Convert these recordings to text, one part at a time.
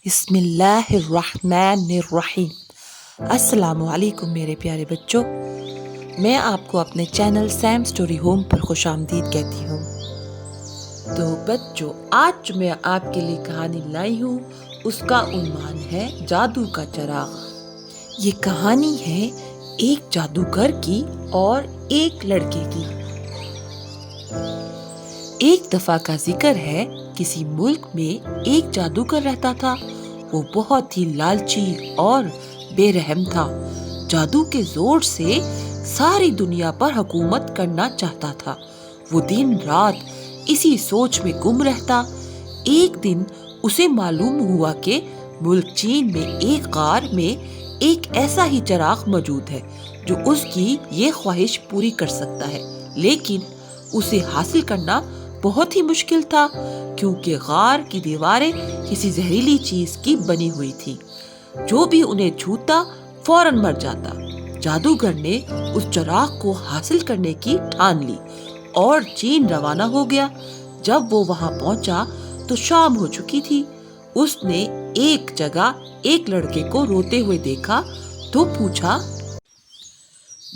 بسم اللہ الرحمن الرحیم۔ السلام علیکم میرے پیارے بچوں، میں آپ کو اپنے چینل سیم سٹوری ہوم پر خوش آمدید کہتی ہوں۔ تو بچوں، آج میں آپ کے لیے کہانی لائی ہوں، اس کا عنوان ہے جادو کا چراغ۔ یہ کہانی ہے ایک جادوگر کی اور ایک لڑکے کی۔ ایک دفعہ کا ذکر ہے، کسی ملک میں ایک جادوگر رہتا تھا۔ وہ بہت ہی لالچی اور بے رحم تھا۔ جادو کے زور سے ساری دنیا پر حکومت کرنا چاہتا تھا۔ وہ دن رات اسی سوچ میں گم رہتا۔ ایک دن اسے معلوم ہوا کہ ملک چین میں ایک غار میں ایک ایسا ہی چراغ موجود ہے جو اس کی یہ خواہش پوری کر سکتا ہے، لیکن اسے حاصل کرنا بہت ہی مشکل تھا، کیونکہ غار کی دیواریں کسی زہریلی چیز کی بنی ہوئی تھی۔ جو بھی انہیں چھوتا فوراً مر جاتا۔ جادوگر نے اس چراغ کو حاصل کرنے کی ٹھان لی اور چین روانہ ہو گیا۔ جب وہ وہاں پہنچا تو شام ہو چکی تھی۔ اس نے ایک جگہ ایک لڑکے کو روتے ہوئے دیکھا تو پوچھا،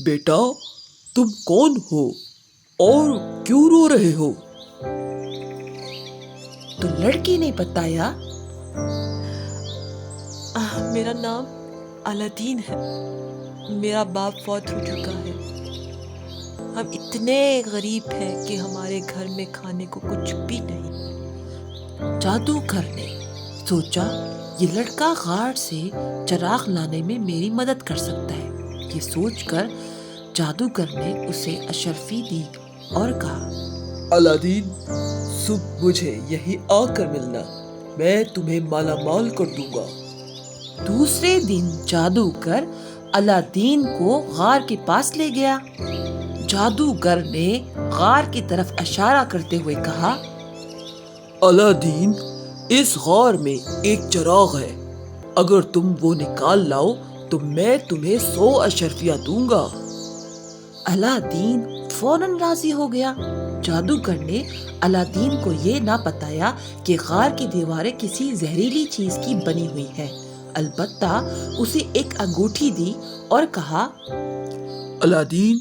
بیٹا، تم کون ہو اور کیوں رو رہے ہو؟ تو لڑکے نے بتایا، میرا نام الادین ہے۔ میرا باپ فوت ہو چکا ہے۔ ہم اتنے غریب ہیں کہ ہمارے گھر میں کھانے کو کچھ بھی نہیں۔ جادوگر نے سوچا، یہ لڑکا غار سے چراغ لانے میں میری مدد کر سکتا ہے۔ یہ سوچ کر جادوگر نے اسے اشرفی دی اور کہا، الادین، صبح مجھے یہی آ کر ملنا، میں تمہیں مالا مال کر دوں گا۔ دوسرے دن جادوگر الادین کو غار کے پاس لے گیا۔ جادوگر نے غار کی طرف اشارہ کرتے ہوئے کہا، الادین، اس غار میں ایک چراغ ہے، اگر تم وہ نکال لاؤ تو میں تمہیں 100 اشرفیاں دوں گا۔ الادین فوراً راضی ہو گیا۔ جادوگر نے الادین کو یہ نہ بتایا کہ غار کی دیواریں کسی زہریلی چیز کی بنی ہوئی ہے، البتہ اسے ایک انگوٹھی دی اور کہا، الادین،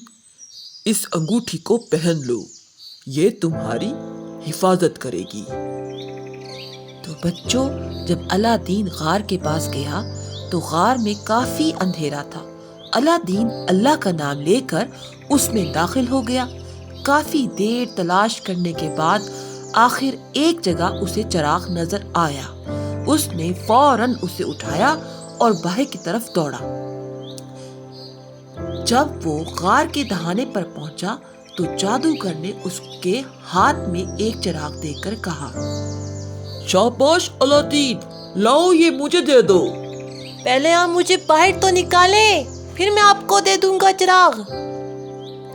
اس انگوٹھی کو پہن لو، یہ تمہاری حفاظت کرے گی۔ تو بچوں، جب الادین غار کے پاس گیا تو غار میں کافی اندھیرا تھا۔ الادین اللہ کا نام لے کر اس میں داخل ہو گیا۔ کافی دیر تلاش کرنے کے بعد آخر ایک جگہ اسے چراغ نظر آیا۔ اس نے فوراً اسے اٹھایا اور باہر کی طرف دوڑا۔ جب وہ غار کے دہانے پر پہنچا تو جادوگر نے اس کے ہاتھ میں ایک چراغ دے کر کہا، شاباش الادین، لاؤ یہ مجھے دے دو۔ پہلے آپ مجھے باہر تو نکالیں، پھر میں آپ کو دے دوں گا چراغ۔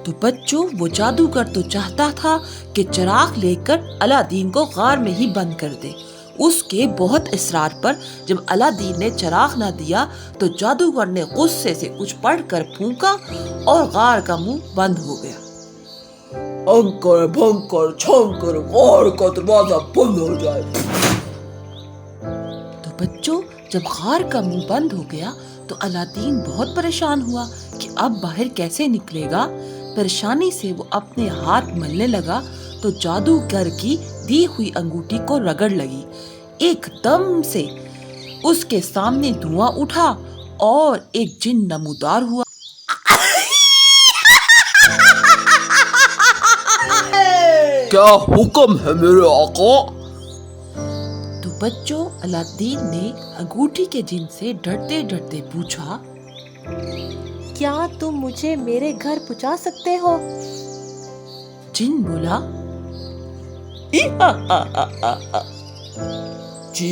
تو بچوں، وہ جادوگر تو چاہتا تھا کہ چراغ لے کر الادین کو غار میں ہی بند کر دے۔ اس کے بہت اصرار پر جب الادین نے چراغ نہ دیا تو جادوگر نے غصے سے کچھ پڑھ کر پھونکا اور غار کا منہ بند ہو گیا۔ انکر بھنکر چھنکر، غار کا دروازہ بند ہو جائے۔ تو بچوں، جب غار کا منہ بند ہو گیا تو الادین بہت پریشان ہوا کہ اب باہر کیسے نکلے گا۔ پریشانی سے وہ اپنے ہاتھ ملنے لگا تو جادوگر کی دی ہوئی انگوٹھی کو رگڑ لگی۔ ایک دم سے اس کے سامنے دھواں اٹھا اور ایک جن نمودار ہوا۔ کیا حکم ہے میرے آقا؟ تو بچوں، الادین نے انگوٹھی کے جن سے ڈرتے ڈرتے پوچھا، کیا تم مجھے میرے گھر پہنچا سکتے ہو؟ جن بولا، جی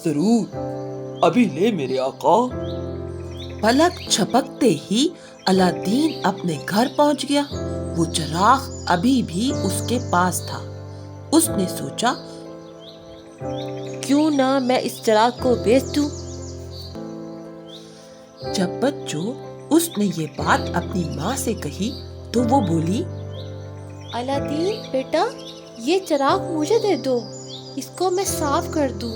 ضرور، ابھی لے میرے آقا۔ پلک چھپکتے ہی الادین اپنے گھر پہنچ گیا۔ وہ چراغ ابھی بھی اس کے پاس تھا۔ اس نے سوچا، کیوں نہ میں اس چراغ کو بیچ دوں۔ جب بچوں اس نے یہ بات اپنی ماں سے کہی تو وہ بولی، الادین بیٹا، یہ چراغ مجھے دے دو، اس کو میں صاف کر دوں،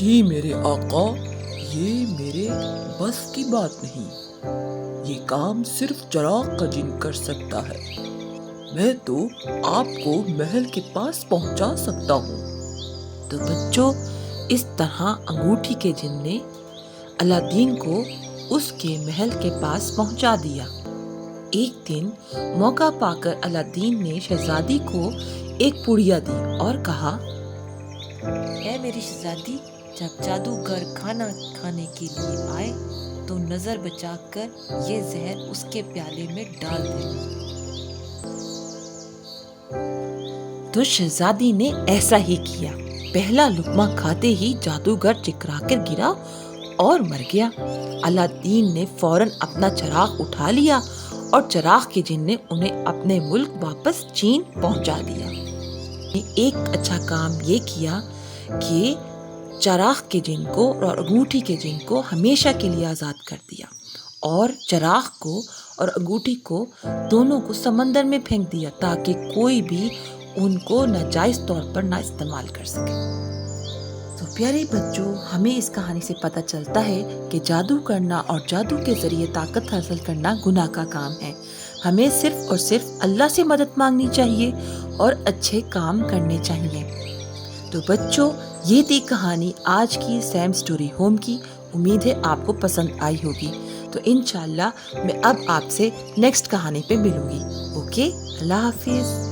جی میرے آقا، یہ میرے بس کی بات نہیں، یہ کام صرف چراغ کا جن کر سکتا ہے۔ میں تو آپ کو محل کے پاس پہنچا سکتا ہوں۔ تو بچوں، اس طرح انگوٹھی کے جن نے الادین کو اس کے محل کے پاس پہنچا دیا۔ ایک دن موقع پا کر الادین نے شہزادی کو ایک پڑیا دی اور کہا، اے میری شہزادی، جب جادوگر کھانا کھانے کے لیے آئے تو نظر بچا کر یہ زہر اس کے پیالے میں ڈال دینا۔ تو شہزادی نے ایسا ہی کیا۔ پہلا لقمہ کھاتے ہی جادوگر چکرا کر گرا اور مر گیا۔ الادین نے فوراً اپنا چراغ اٹھا لیا اور چراغ کے جن نے انہیں اپنے ملک واپس چین پہنچا دیا۔ ایک اچھا کام یہ کیا کہ چراغ کے جن کو اور انگوٹھی کے جن کو ہمیشہ کے لیے آزاد کر دیا، اور چراغ کو اور انگوٹھی کو دونوں کو سمندر میں پھینک دیا تاکہ کوئی بھی ان کو ناجائز طور پر نہ استعمال کر سکے۔ تو پیارے بچوں، ہمیں اس کہانی سے پتہ چلتا ہے کہ جادو کرنا اور جادو کے ذریعے طاقت حاصل کرنا گناہ کا کام ہے۔ ہمیں صرف اور صرف اللہ سے مدد مانگنی چاہیے اور اچھے کام کرنے چاہیے۔ تو بچوں، یہ تھی کہانی آج کی سیم سٹوری ہوم کی۔ امید ہے آپ کو پسند آئی ہوگی۔ تو انشاءاللہ میں اب آپ سے نیکسٹ کہانی پہ ملوں گی۔ اوکے، اللہ حافظ۔